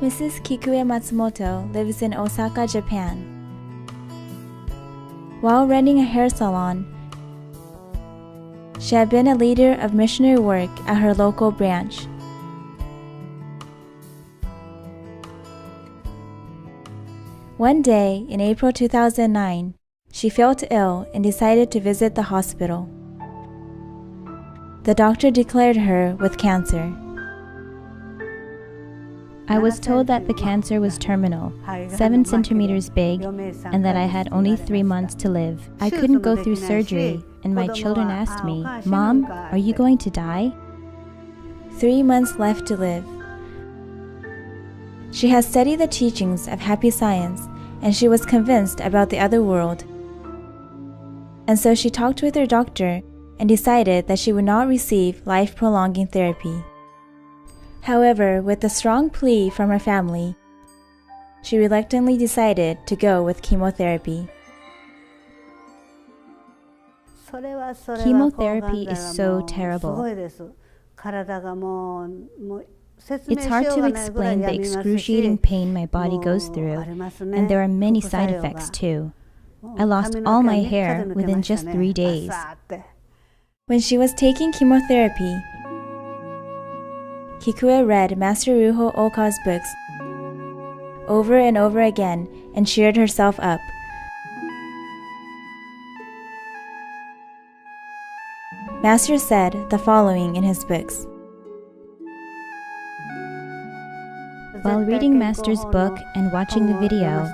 Mrs. Kikue Matsumoto lives in Osaka, Japan. While running a hair salon, she had been a leader of missionary work at her local branch. One day in April 2009, she felt ill and decided to visit the hospital. The doctor declared her with cancer. I was told that the cancer was terminal, 7 centimeters big, and that I had only 3 months to live. I couldn't go through surgery, and my children asked me, "Mom, are you going to die?" 3 months left to live. She has studied the teachings of happy science, and she was convinced about the other world. And so she talked with her doctor and decided that she would not receive life-prolonging therapy. However, with a strong plea from her family, she reluctantly decided to go with chemotherapy. Chemotherapy is so terrible. It's hard to explain the excruciating pain my body goes through, and there are many side effects too. I lost all my hair within just 3 days. When she was taking chemotherapy, Kikue read Master Ruho Oka's books over and over again and cheered herself up. Master said the following in his books. While reading Master's book and watching the video,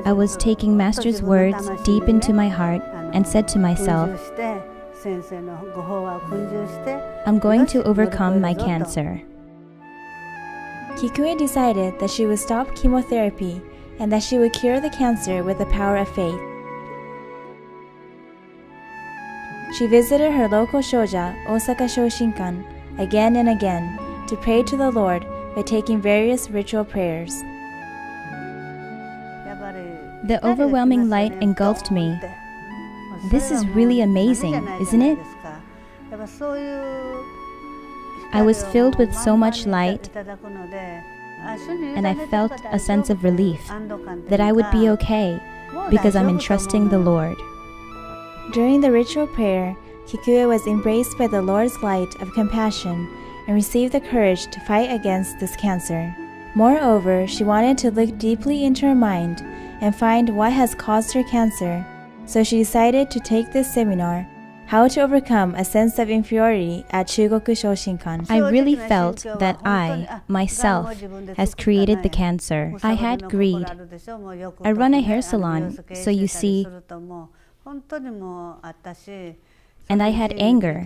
I was taking Master's words deep into my heart and said to myself, I'm going to overcome my cancer. Kikue decided that she would stop chemotherapy and that she would cure the cancer with the power of faith. She visited her local shoja, Osaka Shoshinkan, again and again to pray to the Lord by taking various ritual prayers. The overwhelming light engulfed me. This is really amazing, isn't it? I was filled with so much light, and I felt a sense of relief that I would be okay because I'm entrusting the Lord. During the ritual prayer, Kikue was embraced by the Lord's light of compassion and received the courage to fight against this cancer. Moreover, she wanted to look deeply into her mind and find what has caused her cancer, so she decided to take this seminar, How to Overcome a Sense of Inferiority at Chugoku Shoshinkan. I really felt that I, myself, has created the cancer. I had greed. I run a hair salon, so you see, and I had anger.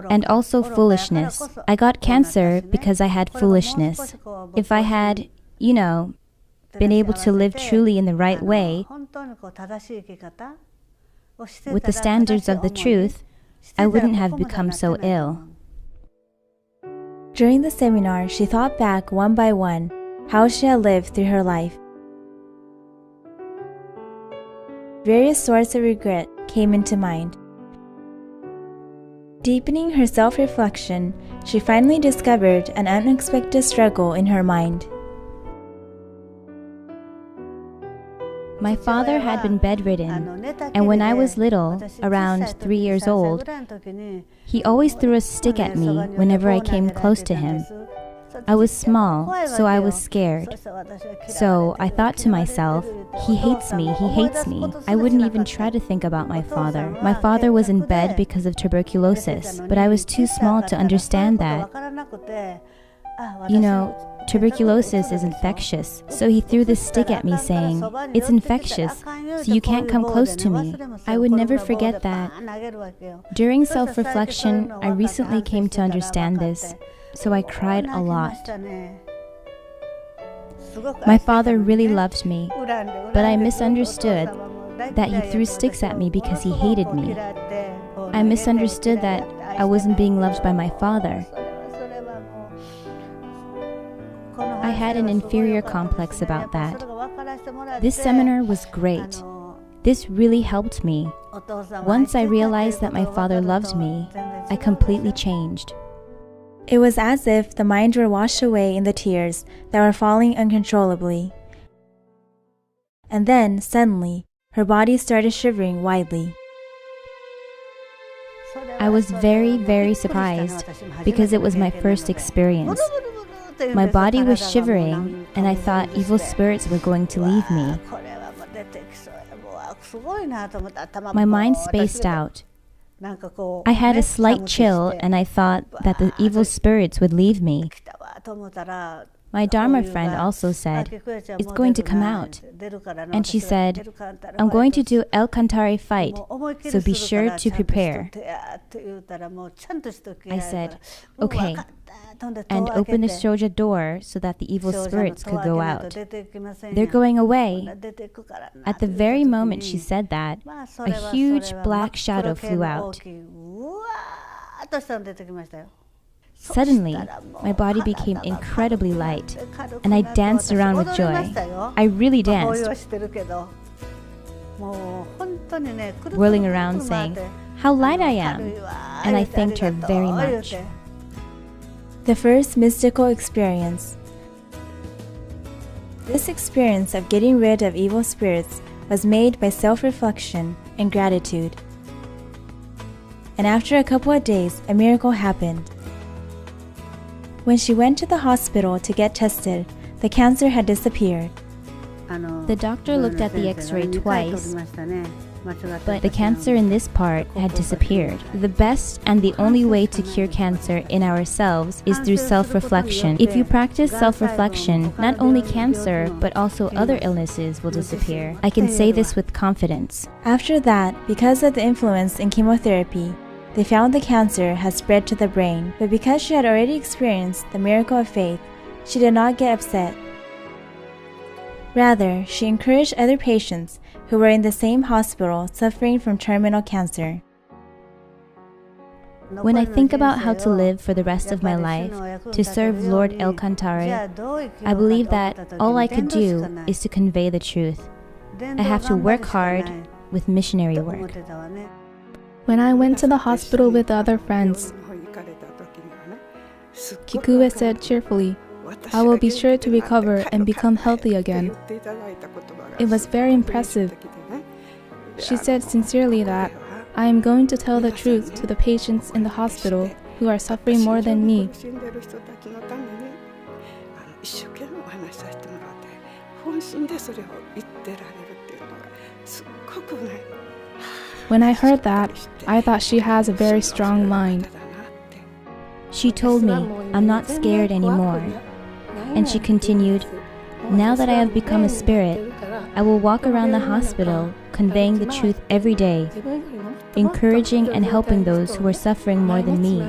And also foolishness. I got cancer because I had foolishness. If I had, been able to live truly in the right way, with the standards of the truth, I wouldn't have become so ill. During the seminar, she thought back one by one how she had lived through her life. Various sorts of regret came into mind. Deepening her self-reflection, she finally discovered an unexpected struggle in her mind. My father had been bedridden, and when I was little, around 3 years old, he always threw a stick at me whenever I came close to him. I was small, so I was scared. So I thought to myself, he hates me, he hates me. I wouldn't even try to think about my father. My father was in bed because of tuberculosis, but I was too small to understand that. Tuberculosis is infectious, so he threw this stick at me saying, "It's infectious, so you can't come close to me." I would never forget that. During self-reflection, I recently came to understand this, so I cried a lot. My father really loved me, but I misunderstood that he threw sticks at me because he hated me. I misunderstood that I wasn't being loved by my father. I had an inferior complex about that. This seminar was great. This really helped me. Once I realized that my father loved me, I completely changed. It was as if the mind were washed away in the tears that were falling uncontrollably. And then, suddenly, her body started shivering widely. I was very, very surprised because it was my first experience. My body was shivering, and I thought evil spirits were going to leave me. My mind spaced out. I had a slight chill, and I thought that the evil spirits would leave me. My Dharma friend also said, "It's going to come out." And she said, "I'm going to do El Cantare fight, so be sure to prepare." I said, "Okay," and opened the shoja door so that the evil spirits could go out. "They're going away." At the very moment she said that, a huge black shadow flew out. Suddenly, my body became incredibly light, and I danced around with joy. I really danced, whirling around saying, "How light I am!" And I thanked her very much. The first mystical experience. This experience of getting rid of evil spirits was made by self-reflection and gratitude. And after a couple of days, a miracle happened. When she went to the hospital to get tested, the cancer had disappeared. The doctor looked at the x-ray twice, but the cancer in this part had disappeared. The best and the only way to cure cancer in ourselves is through self-reflection. If you practice self-reflection, not only cancer, but also other illnesses will disappear. I can say this with confidence. After that, because of the influence in chemotherapy, they found the cancer had spread to the brain, but because she had already experienced the miracle of faith, she did not get upset. Rather, she encouraged other patients who were in the same hospital suffering from terminal cancer. When I think about how to live for the rest of my life to serve Lord El Cantare, I believe that all I could do is to convey the truth. I have to work hard with missionary work. When I went to the hospital with other friends, Kikue said cheerfully, "I will be sure to recover and become healthy again." It was very impressive. She said sincerely that, "I am going to tell the truth to the patients in the hospital who are suffering more than me." When I heard that, I thought she has a very strong mind. She told me, "I'm not scared anymore." And she continued, "Now that I have become a spirit, I will walk around the hospital conveying the truth every day, encouraging and helping those who are suffering more than me."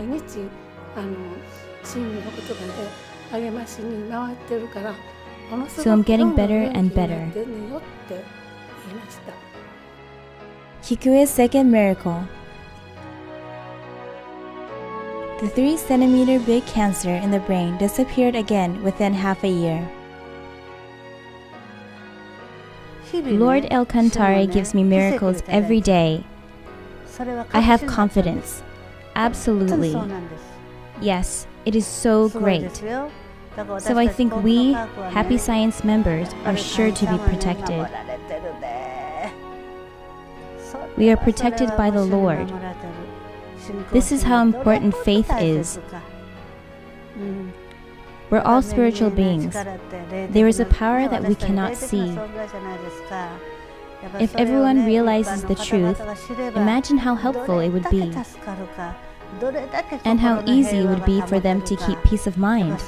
So I'm getting better and better. Kikue's second miracle. The 3-centimeter big cancer in the brain disappeared again within half a year. Lord El Cantare gives me miracles every day. I have confidence. Absolutely. Yes, it is so great. So I think we, Happy Science members, are sure to be protected. We are protected by the Lord. This is how important faith is. We're all spiritual beings. There is a power that we cannot see. If everyone realizes the truth, imagine how helpful it would be, and how easy it would be for them to keep peace of mind.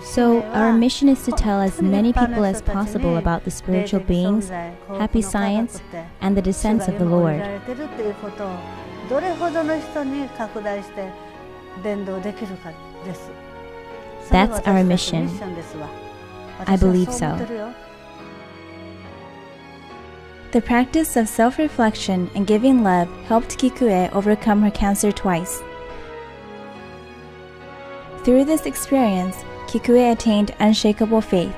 So our mission is to tell as many people as possible about the spiritual beings, Happy Science, and the descents of the Lord. That's our mission. I believe so. The practice of self-reflection and giving love helped Kikue overcome her cancer twice. Through this experience, Kikue attained unshakable faith.